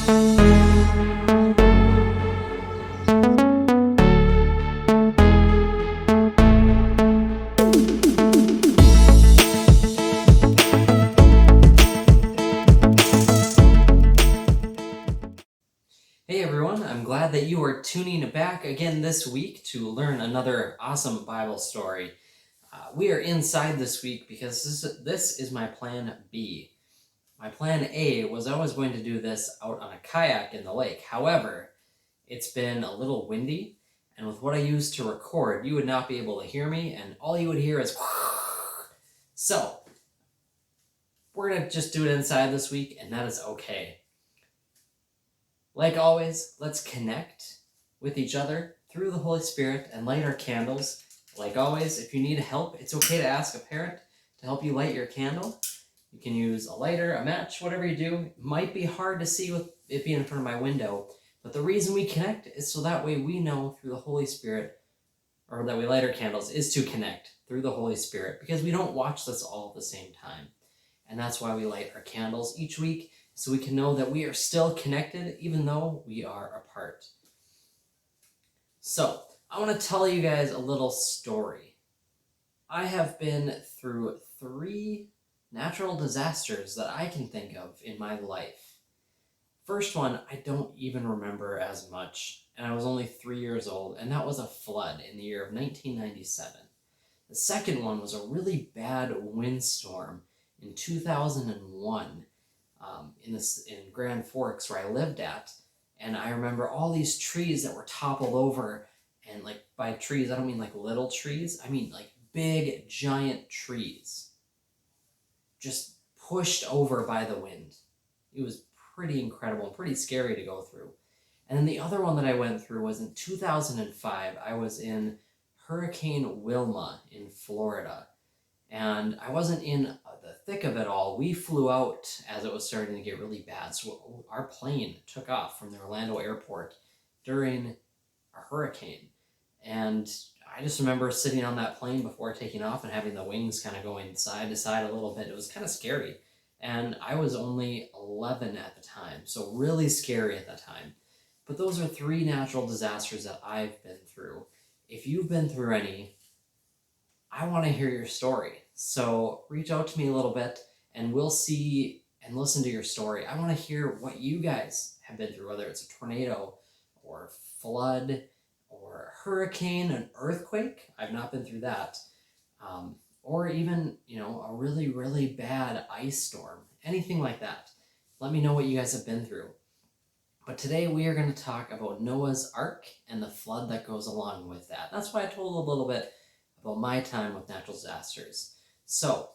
Hey everyone, I'm glad that you are tuning back again this week to learn another awesome Bible story. We are inside this week because this is my plan B. My plan A was I was going to do this out on a kayak in the lake. However, it's been a little windy, and with what I used to record, you would not be able to hear me, and all you would hear is so we're going to just do it inside this week, and that is okay. Like always, let's connect with each other through the Holy Spirit and light our candles. Like always, if you need help, it's okay to ask a parent to help you light your candle. You can use a lighter, a match, whatever you do. It might be hard to see with it being in front of my window, but the reason we connect is so that way we know through the Holy Spirit, or that we light our candles, is to connect through the Holy Spirit, because we don't watch this all at the same time. And that's why we light our candles each week, so we can know that we are still connected even though we are apart. So, I want to tell you guys a little story. I have been through 3 natural disasters that I can think of in my life. First one, I don't even remember as much, and I was only 3 years old, and that was a flood in the year of 1997. The second one was a really bad windstorm in 2001 in Grand Forks, where I lived at. And I remember all these trees that were toppled over, and like by trees, I don't mean like little trees, I mean like big, giant trees just pushed over by the wind. It was pretty incredible, pretty scary to go through. And then the other one that I went through was in 2005. I was in Hurricane Wilma in Florida, and I wasn't in the thick of it all. We flew out as it was starting to get really bad. So our plane took off from the Orlando airport during a hurricane. And I just remember sitting on that plane before taking off and having the wings kind of going side to side a little bit. It was kind of scary. And I was only 11 at the time, so really scary at that time. But those are 3 natural disasters that I've been through. If you've been through any, I want to hear your story. So reach out to me a little bit and we'll see and listen to your story. I want to hear what you guys have been through, whether it's a tornado or flood or a hurricane, an earthquake. I've not been through that. Or even, a really, really bad ice storm, anything like that. Let me know what you guys have been through. But today we are going to talk about Noah's Ark and the flood that goes along with that. That's why I told a little bit about my time with natural disasters. So,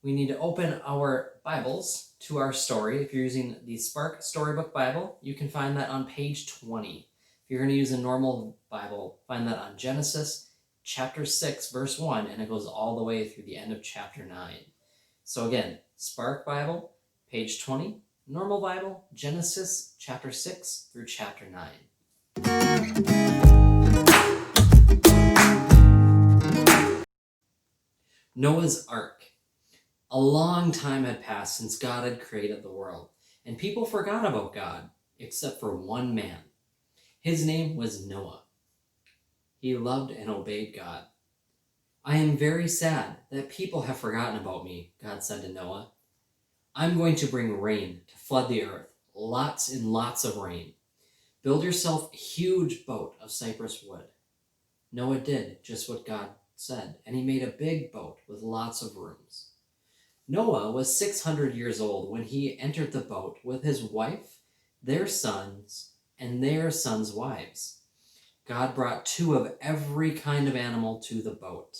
we need to open our Bibles to our story. If you're using the Spark Storybook Bible, you can find that on page 20. If you're going to use a normal Bible, find that on Genesis chapter 6, verse 1, and it goes all the way through the end of chapter 9. So again, Spark Bible, page 20. Normal Bible, Genesis chapter 6 through chapter 9. Noah's Ark. A long time had passed since God had created the world, and people forgot about God, except for one man. His name was Noah. He loved and obeyed God. I am very sad that people have forgotten about me, God said to Noah. I'm going to bring rain to flood the earth, lots and lots of rain. Build yourself a huge boat of cypress wood. Noah did just what God said, and he made a big boat with lots of rooms. Noah was 600 years old when he entered the boat with his wife, their sons, and their sons' wives. God brought 2 of every kind of animal to the boat.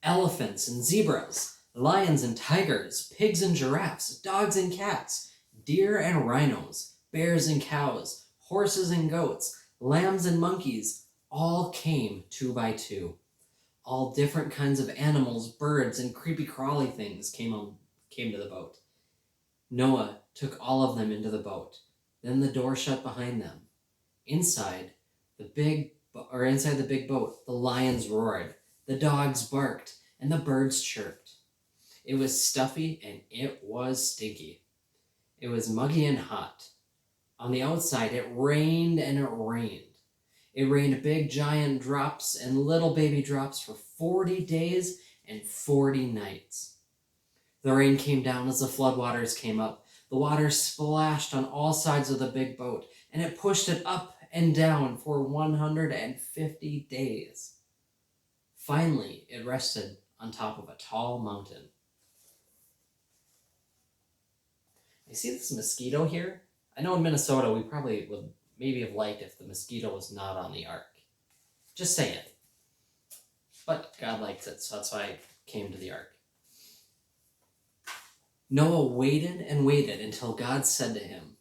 Elephants and zebras, lions and tigers, pigs and giraffes, dogs and cats, deer and rhinos, bears and cows, horses and goats, lambs and monkeys, all came 2 by 2. All different kinds of animals, birds, and creepy crawly things came to the boat. Noah took all of them into the boat. Then the door shut behind them. Inside the big boat, the lions roared. The dogs barked and the birds chirped. It was stuffy and it was stinky. It was muggy and hot. On the outside, it rained and it rained. It rained big giant drops and little baby drops for 40 days and 40 nights. The rain came down as the floodwaters came up. The water splashed on all sides of the big boat, and it pushed it up and down for 150 days. Finally, it rested on top of a tall mountain. You see this mosquito here? I know in Minnesota we probably would maybe have liked if the mosquito was not on the ark. Just saying. But God likes it, so that's why I came to the ark. Noah waited and waited until God said to him,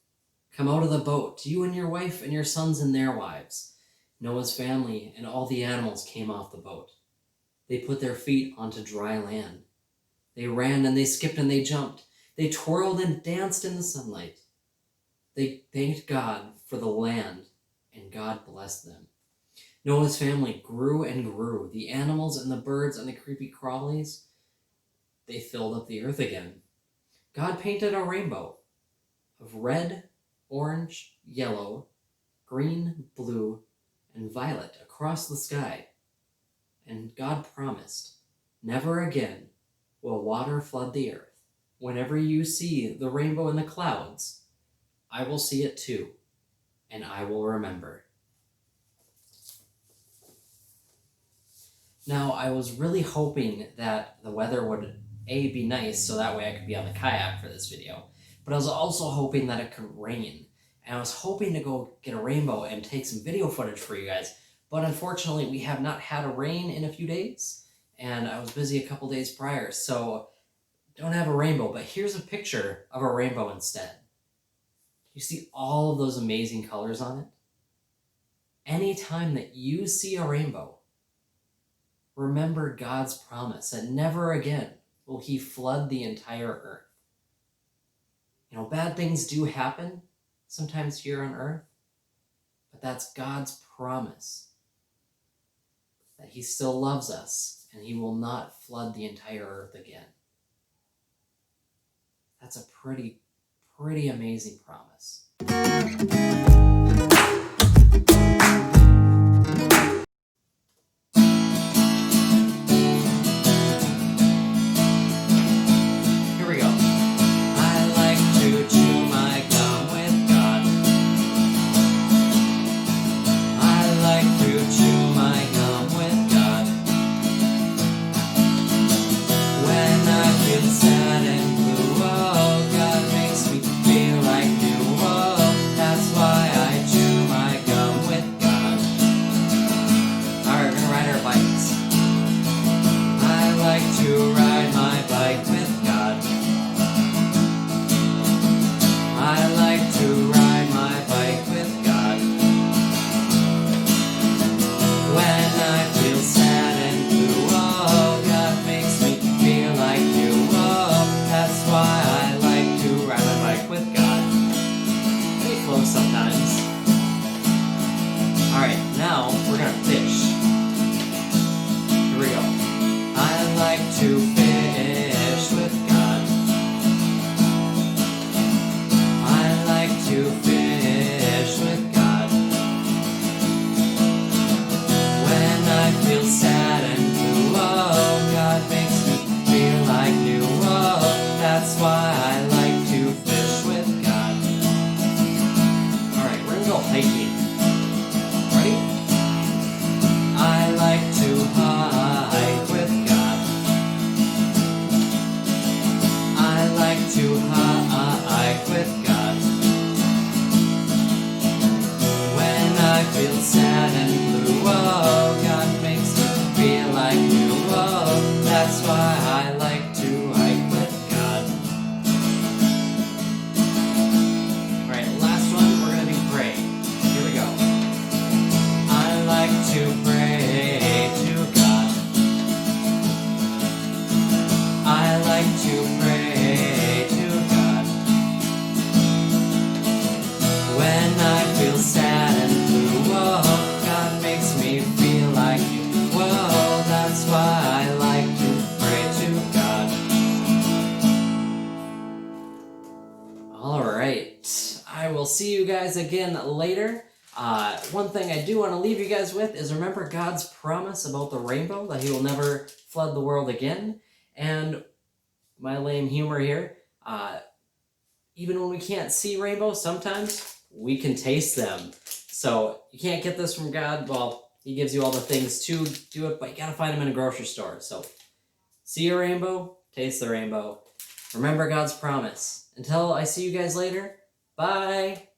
"Come out of the boat, you and your wife and your sons and their wives." Noah's family and all the animals came off the boat. They put their feet onto dry land. They ran and they skipped and they jumped. They twirled and danced in the sunlight. They thanked God for the land, and God blessed them. Noah's family grew and grew. The animals and the birds and the creepy crawlies, they filled up the earth again. God painted a rainbow of red, orange, yellow, green, blue, and violet across the sky. And God promised, never again will water flood the earth. Whenever you see the rainbow in the clouds, I will see it too, and I will remember. Now, I was really hoping that the weather would, A, be nice, so that way I could be on the kayak for this video, but I was also hoping that it could rain, and I was hoping to go get a rainbow and take some video footage for you guys, but unfortunately we have not had a rain in a few days, and I was busy a couple days prior, so don't have a rainbow, but here's a picture of a rainbow instead. You see all of those amazing colors on it? Anytime that you see a rainbow, remember God's promise that never again will he flood the entire earth. You know, bad things do happen sometimes here on earth, but that's God's promise that he still loves us and he will not flood the entire earth again. That's a pretty amazing promise. Here we go. I like to chew my gum with God. I like to chew my gum with God. When I feel sad and blue, oh, God makes me feel like new. Oh, that's why I chew my gum with God. Alright, we're gonna ride our bikes. I like to ride my bike with God. I like to ride my bike with God. When I feel sad and blue, oh, God makes me feel like you. Oh, that's why I like to ride my bike with God. Pretty close sometimes. Alright, now we're gonna fish. Here we go. I like to fish with God. I like to fish with God. When I feel sad and blue, oh, God makes me feel like new. Oh, that's why I like to fish with God. Alright, we're gonna go hiking. Ready? I like to hike with God. I like to hike with God. When I feel sad and blue, oh, God makes me feel like you. Oh, that's why I like to hike with God. Alright, last one, we're gonna be praying. Here we go. I like to pray to God. I like to pray to God. When I feel sad and blue, oh, God makes me feel like you. Whoa, that's why guys again later. One thing I do want to leave you guys with is remember God's promise about the rainbow, that he will never flood the world again. And my lame humor here, even when we can't see rainbows, sometimes we can taste them. So you can't get this from God. Well, he gives you all the things to do it, but you gotta find them in a grocery store. So see a rainbow, taste the rainbow. Remember God's promise. Until I see you guys later, bye!